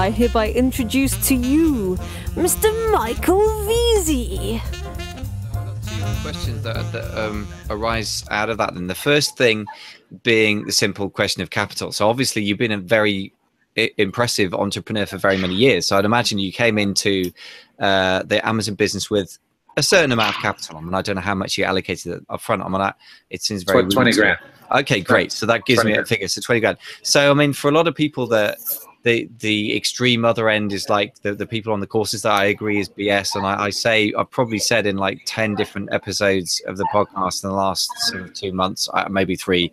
I hereby introduce to you Mr. Michael Veazey. Two questions that arise out of that. And the first thing being the simple question of capital. So obviously you've been a very impressive entrepreneur for very many years. So I'd imagine you came into the Amazon business with a certain amount of capital. I mean, I don't know how much you allocated up front. I mean, it seems very 20 grand. Okay, great. So that gives me a figure. So 20 grand. So I mean, for a lot of people, that the extreme other end is like the people on the courses that I agree is BS. And I've probably said in like 10 different episodes of the podcast in the last sort of 2 months, maybe 3.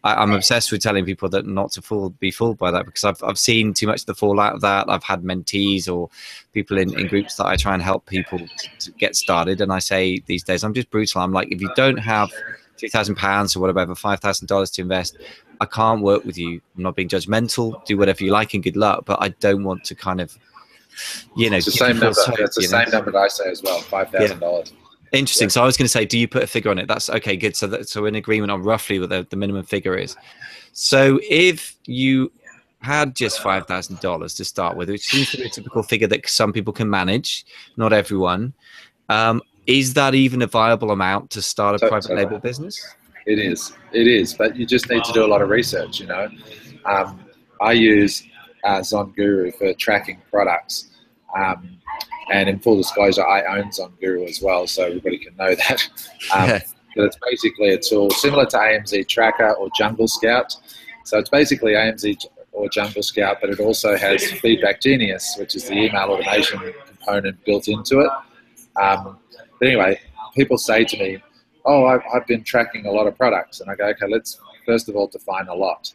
I'm obsessed with telling people that not to be fooled by that, because I've seen too much of the fallout of that. I've had mentees or people in groups that I try and help people to get started. And I say these days, I'm just brutal. I'm like, if you don't have £2,000 or whatever, $5,000 to invest, I can't work with you. I'm not being judgmental. Do whatever you like and good luck. But I don't want to kind of, it's the same number. That's the same number that I say as well, $5,000. Yeah. Interesting. So I was going to say, do you put a figure on it? That's okay. Good. So we're in agreement on roughly what the minimum figure is. So if you had just $5,000 to start with, which seems to be a typical figure that some people can manage, not everyone, is that even a viable amount to start a private label business? It is. But you just need to do a lot of research. I use Zonguru for tracking products. And in full disclosure, I own Zonguru as well, so everybody can know that. But it's basically a tool similar to AMZ Tracker or Jungle Scout. So it's basically AMZ or Jungle Scout, but it also has Feedback Genius, which is the email automation component built into it. But anyway, people say to me, oh, I've been tracking a lot of products. And I go, okay, let's first of all define a lot.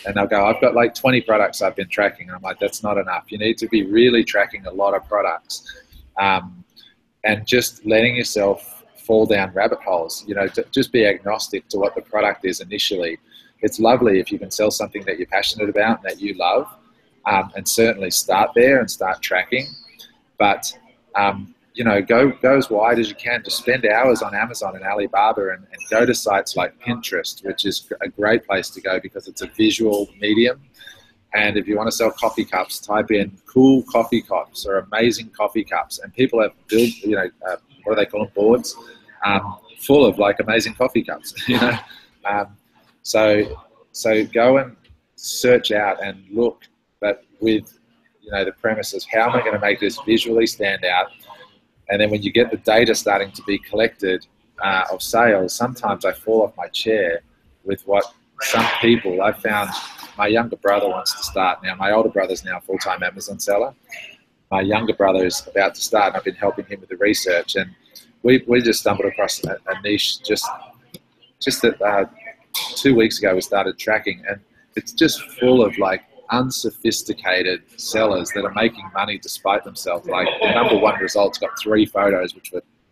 And they'll go, I've got like 20 products I've been tracking. And I'm like, that's not enough. You need to be really tracking a lot of products, and just letting yourself fall down rabbit holes. Just be agnostic to what the product is initially. It's lovely if you can sell something that you're passionate about and that you love, and certainly start there and start tracking. But go as wide as you can. Just spend hours on Amazon and Alibaba and go to sites like Pinterest, which is a great place to go because it's a visual medium. And if you want to sell coffee cups, type in cool coffee cups or amazing coffee cups. And people have built, what do they call them, boards, full of like amazing coffee cups, So go and search out and look, but with, the premises, how am I going to make this visually stand out? And then when you get the data starting to be collected of sales, sometimes I fall off my chair with what some people, I found my younger brother wants to start now. My older brother's now a full-time Amazon seller. My younger brother is about to start, and I've been helping him with the research. And we just stumbled across a niche just that 2 weeks ago we started tracking, and it's just full of like unsophisticated sellers that are making money despite themselves. Like the number one result's got 3 photos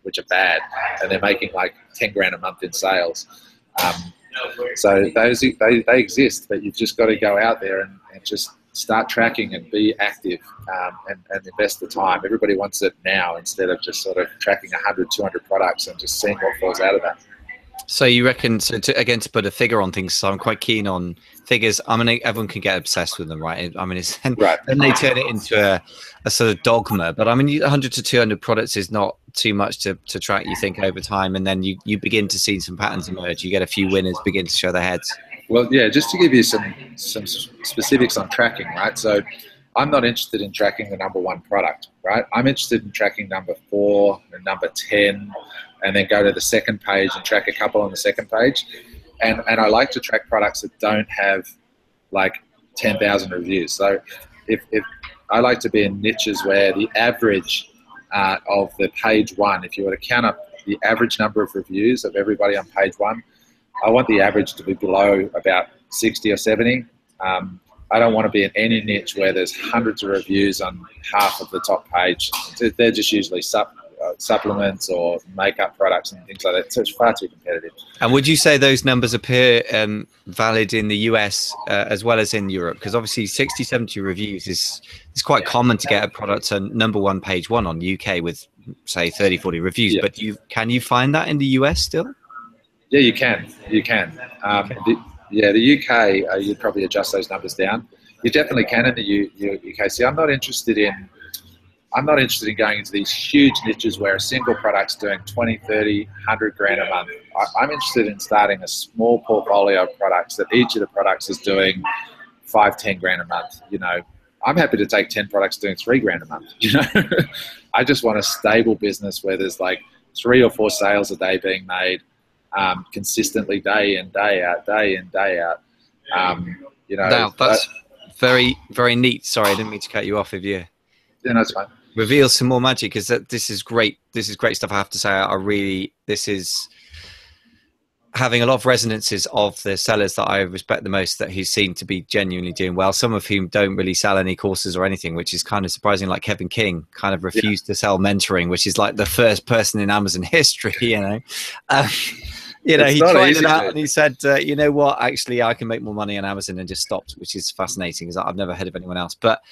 which are bad, and they're making like 10 grand a month in sales. So they exist, but you've just got to go out there and just start tracking and be active, and invest the time. Everybody wants it now instead of just sort of tracking 100, 200 products and just seeing what falls out of that. So you reckon, to put a figure on things, so I'm quite keen on figures. I mean, everyone can get obsessed with them, right? I mean, right. Then they turn it into a sort of dogma. But I mean, 100 to 200 products is not too much to track, you think, over time. And then you begin to see some patterns emerge. You get a few winners begin to show their heads. Well, yeah, just to give you some specifics on tracking, right? So I'm not interested in tracking the number 1 product, right? I'm interested in tracking number 4 and number 10, and then go to the second page and track a couple on the second page. And I like to track products that don't have like 10,000 reviews. So if I like to be in niches where the average of the page 1, if you were to count up the average number of reviews of everybody on page 1, I want the average to be below about 60 or 70. I don't want to be in any niche where there's hundreds of reviews on half of the top page. They're just usually supplements or makeup products and things like that. So it's far too competitive. And would you say those numbers appear valid in the US as well as in Europe? Because obviously 60, 70 reviews is quite common to get a product to number 1, page 1 on UK with, say, 30, 40 reviews. Yeah. But can you find that in the US still? Yeah, you can. The UK, you'd probably adjust those numbers down. You definitely can in the UK. See, I'm not interested in going into these huge niches where a single product's doing 20, 30, 100 grand a month. I'm interested in starting a small portfolio of products that each of the products is doing 5, 10 grand a month. You know, I'm happy to take 10 products doing 3 grand a month. You know, I just want a stable business where there's like 3 or 4 sales a day being made consistently, day in, day out, day in, day out. You know, now that's very, very neat. Sorry, I didn't mean to cut you off. If you, yeah, that's fine. Reveal some more magic, because this is great. This is great stuff. I have to say, this is having a lot of resonances of the sellers that I respect the most, that who seem to be genuinely doing well. Some of whom don't really sell any courses or anything, which is kind of surprising. Like Kevin King kind of refused to sell mentoring, which is like the first person in Amazon history, you know. You know, he tried it out and he said, you know what, actually I can make more money on Amazon, and just stopped, which is fascinating because I've never heard of anyone else. But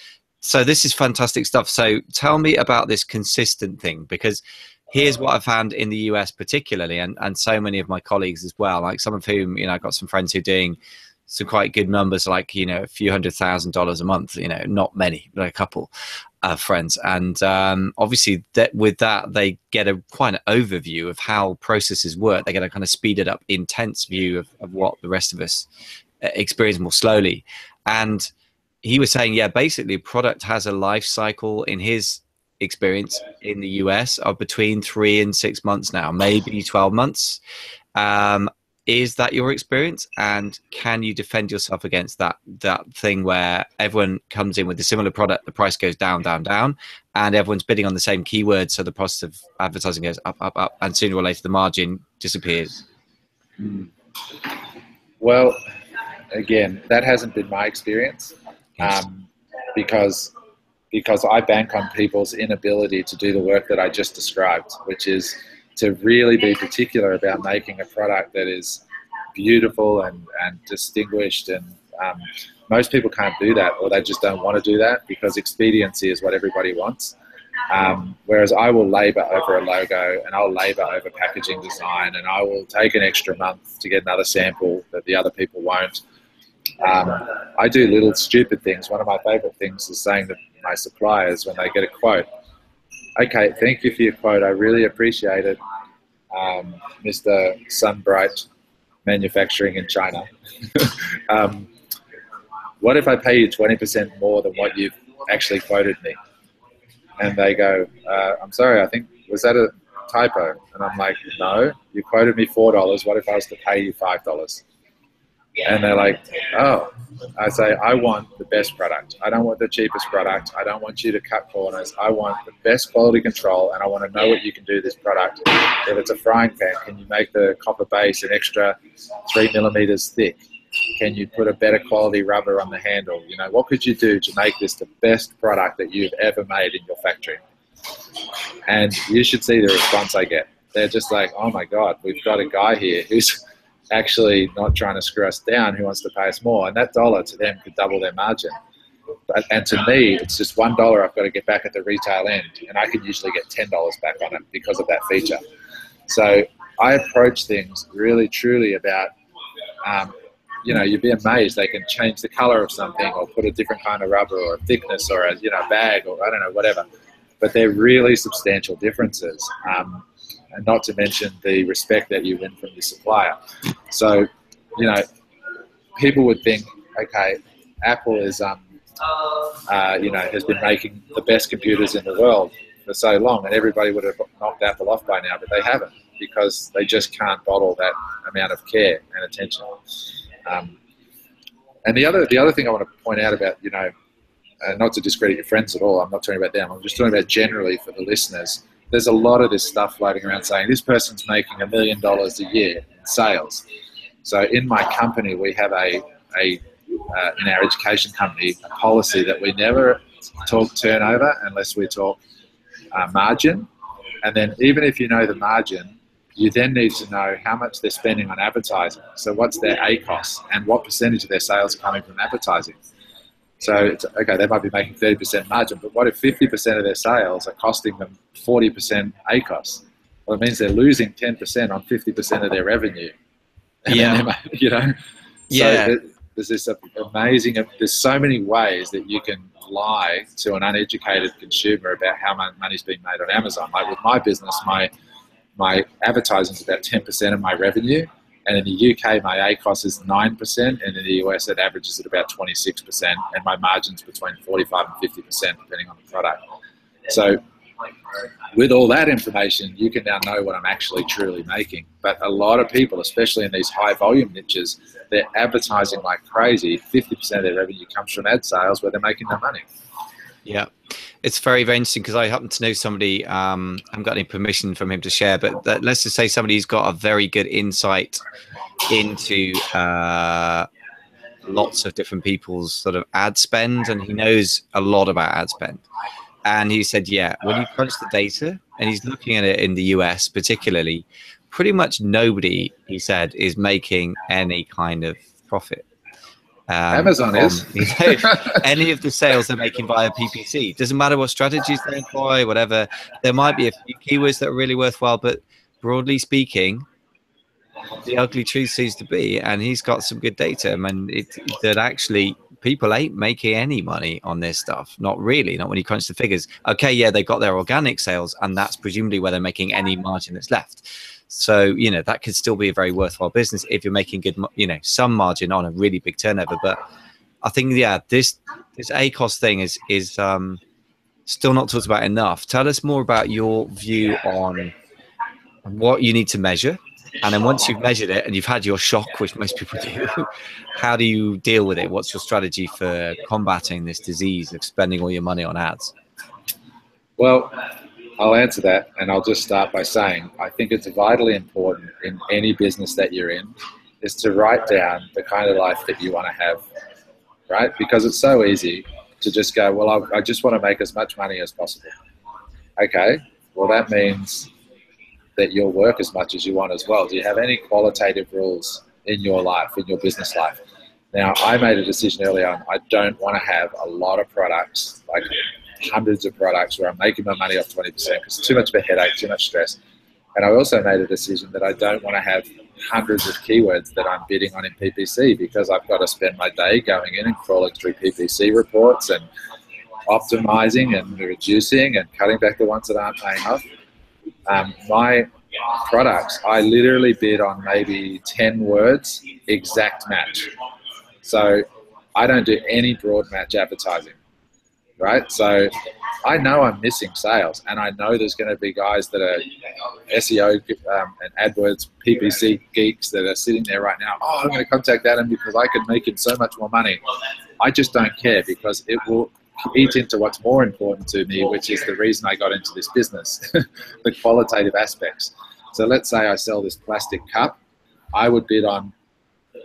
so this is fantastic stuff. So tell me about this consistent thing, because here's what I found in the US particularly, and so many of my colleagues as well, like some of whom, you know, I've got some friends who are doing some quite good numbers, like, you know, a few $100,000 a month, you know, not many, but a couple of friends. And obviously that with that, they get quite an overview of how processes work. They get a kind of speeded up, intense view of what the rest of us experience more slowly. And he was saying, yeah, basically product has a life cycle in his experience in the US of between 3 and 6 months now, maybe 12 months. Is that your experience? And can you defend yourself against that thing where everyone comes in with a similar product, the price goes down, down, down, and everyone's bidding on the same keyword, so the cost of advertising goes up, up, up, and sooner or later the margin disappears? Well, again, that hasn't been my experience. Because I bank on people's inability to do the work that I just described, which is to really be particular about making a product that is beautiful and distinguished. And most people can't do that, or they just don't want to do that, because expediency is what everybody wants. Whereas I will labor over a logo, and I'll labor over packaging design, and I will take an extra month to get another sample that the other people won't. I do little stupid things. One of my favorite things is saying to my suppliers when they get a quote, okay, thank you for your quote, I really appreciate it, Mr. Sunbright Manufacturing in China. What if I pay you 20% more than what you've actually quoted me? And they go, I'm sorry, I think, was that a typo? And I'm like, no, you quoted me $4. What if I was to pay you $5? And they're like, oh. I say, I want the best product. I don't want the cheapest product. I don't want you to cut corners. I want the best quality control, and I want to know what you can do with this product. If it's a frying pan, can you make the copper base an extra 3 millimeters thick? Can you put a better quality rubber on the handle? You know, what could you do to make this the best product that you've ever made in your factory? And you should see the response I get. They're just like, oh my God, we've got a guy here who's actually not trying to screw us down, who wants to pay us more. And that dollar to them could double their margin. And to me, it's just $1 I've got to get back at the retail end. And I can usually get $10 back on it because of that feature. So I approach things really, truly about, you know, you'd be amazed. They can change the color of something, or put a different kind of rubber, or a thickness, or a, you know, bag, or I don't know, whatever. But they're really substantial differences. And not to mention the respect that you win from your supplier. So, you know, people would think, okay, Apple is, you know, has been making the best computers in the world for so long, and everybody would have knocked Apple off by now, but they haven't, because they just can't bottle that amount of care and attention. And the other thing I want to point out about, you know, not to discredit your friends at all, I'm not talking about them, I'm just talking about generally for the listeners. There's a lot of this stuff floating around saying this person's making $1 million a year in sales. So in my company, we have in our education company, a policy that we never talk turnover unless we talk margin. And then even if you know the margin, you then need to know how much they're spending on advertising. So what's their ACOS, and what percentage of their sales are coming from advertising? So, it's, okay, they might be making 30% margin, but what if 50% of their sales are costing them 40% ACOS? Well, it means they're losing 10% on 50% of their revenue. And yeah. You know? Yeah. So there's this amazing, there's so many ways that you can lie to an uneducated consumer about how much money's being made on Amazon. Like with my business, my advertising is about 10% of my revenue, and in the UK my ACOS is 9%, and in the US it averages at about 26%, and my margin's between 45 and 50% depending on the product. So with all that information, you can now know what I'm actually truly making. But a lot of people, especially in these high volume niches, they're advertising like crazy. 50% of their revenue comes from ad sales where they're making their money. Yeah, it's very, very interesting because I happen to know somebody, I haven't got any permission from him to share, but let's just say somebody who's got a very good insight into lots of different people's sort of ad spend, and he knows a lot about ad spend. And he said, yeah, when you crunch the data, and he's looking at it in the US particularly, pretty much nobody, he said, is making any kind of profit. Amazon is. Any of the sales they're making via PPC. Doesn't matter what strategies they employ, whatever. There might be a few keywords that are really worthwhile, but broadly speaking, the ugly truth seems to be, and he's got some good data, that actually people ain't making any money on this stuff. Not really, not when you crunch the figures. Okay, yeah, they've got their organic sales, and that's presumably where they're making any margin that's left. So, that could still be a very worthwhile business if you're making good, some margin on a really big turnover. But I think, yeah, this ACOS thing is still not talked about enough. Tell us more about your view on what you need to measure. And then once you've measured it and you've had your shock, which most people do, how do you deal with it? What's your strategy for combating this disease of spending all your money on ads? Well, I'll answer that, and I'll just start by saying I think it's vitally important in any business that you're in is to write down the kind of life that you want to have, right? Because it's so easy to just go, well, I just want to make as much money as possible. Okay, well, that means that you'll work as much as you want as well. Do you have any qualitative rules in your life, in your business life? Now, I made a decision early on. I don't want to have a lot of products, like hundreds of products where I'm making my money off 20% because it's too much of a headache, too much stress. And I also made a decision that I don't want to have hundreds of keywords that I'm bidding on in PPC because I've got to spend my day going in and crawling through PPC reports and optimizing and reducing and cutting back the ones that aren't paying off. My products, I literally bid on maybe 10 words, exact match. So I don't do any broad match advertising, right? So I know I'm missing sales, and I know there's going to be guys that are SEO and AdWords PPC geeks that are sitting there right now. Oh, I'm going to contact Adam because I can make him so much more money. I just don't care because it will eat into what's more important to me, which is the reason I got into this business, the qualitative aspects. So let's say I sell this plastic cup. I would bid on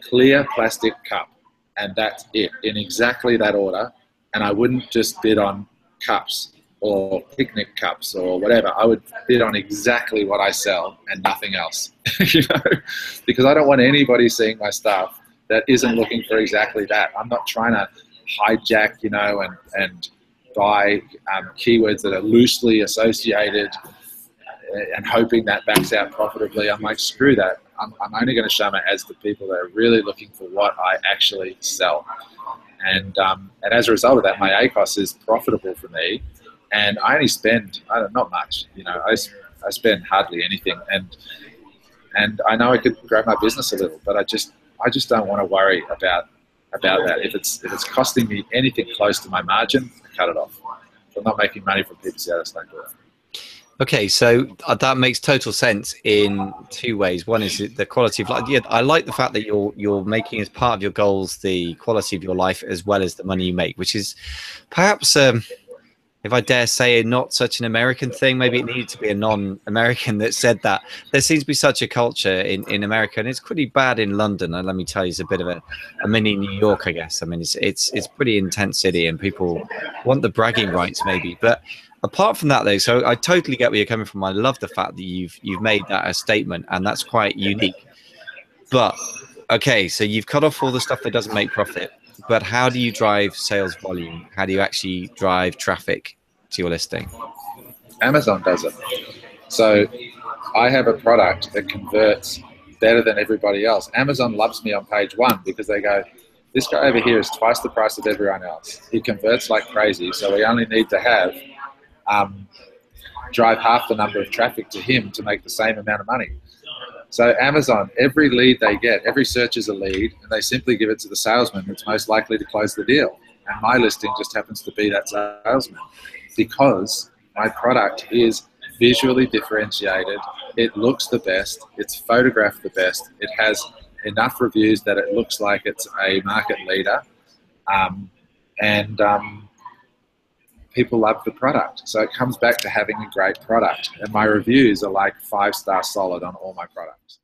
clear plastic cup, and that's it, in exactly that order. And I wouldn't just bid on cups or picnic cups or whatever. I would bid on exactly what I sell and nothing else, because I don't want anybody seeing my stuff that isn't looking for exactly that. I'm not trying to hijack, and buy keywords that are loosely associated and hoping that backs out profitably. I'm like, screw that. I'm only going to show my ads to people that are really looking for what I actually sell. And as a result of that, my ACOS is profitable for me. And I only spend, not much, I spend hardly anything. And I know I could grow my business a little, but I just don't want to worry about that. If it's costing me anything close to my margin, I cut it off. If I'm not making money from PPC, I just don't do it. Okay, so that makes total sense in two ways. One is the quality of life. Yeah, I like the fact that you're making as part of your goals the quality of your life as well as the money you make, which is perhaps, if I dare say, not such an American thing. Maybe it needed to be a non-American that said that. There seems to be such a culture in America, and it's pretty bad in London. And let me tell you, it's a bit of a mini New York, I guess. I mean, it's pretty intense city, and people want the bragging rights, maybe. But apart from that, though, so I totally get where you're coming from. I love the fact that you've made that a statement, and that's quite unique. But okay, so you've cut off all the stuff that doesn't make profit. But how do you drive sales volume? How do you actually drive traffic to your listing? Amazon does it. So I have a product that converts better than everybody else. Amazon loves me on page one because they go, This guy over here is twice the price of everyone else. He converts like crazy, so we only need to have drive half the number of traffic to him to make the same amount of money. So Amazon, every lead they get, every search is a lead, and they simply give it to the salesman that's most likely to close the deal. And my listing just happens to be that salesman because my product is visually differentiated, it looks the best, it's photographed the best, it has enough reviews that it looks like it's a market leader, and people love the product. So it comes back to having a great product, and my reviews are like 5-star solid on all my products.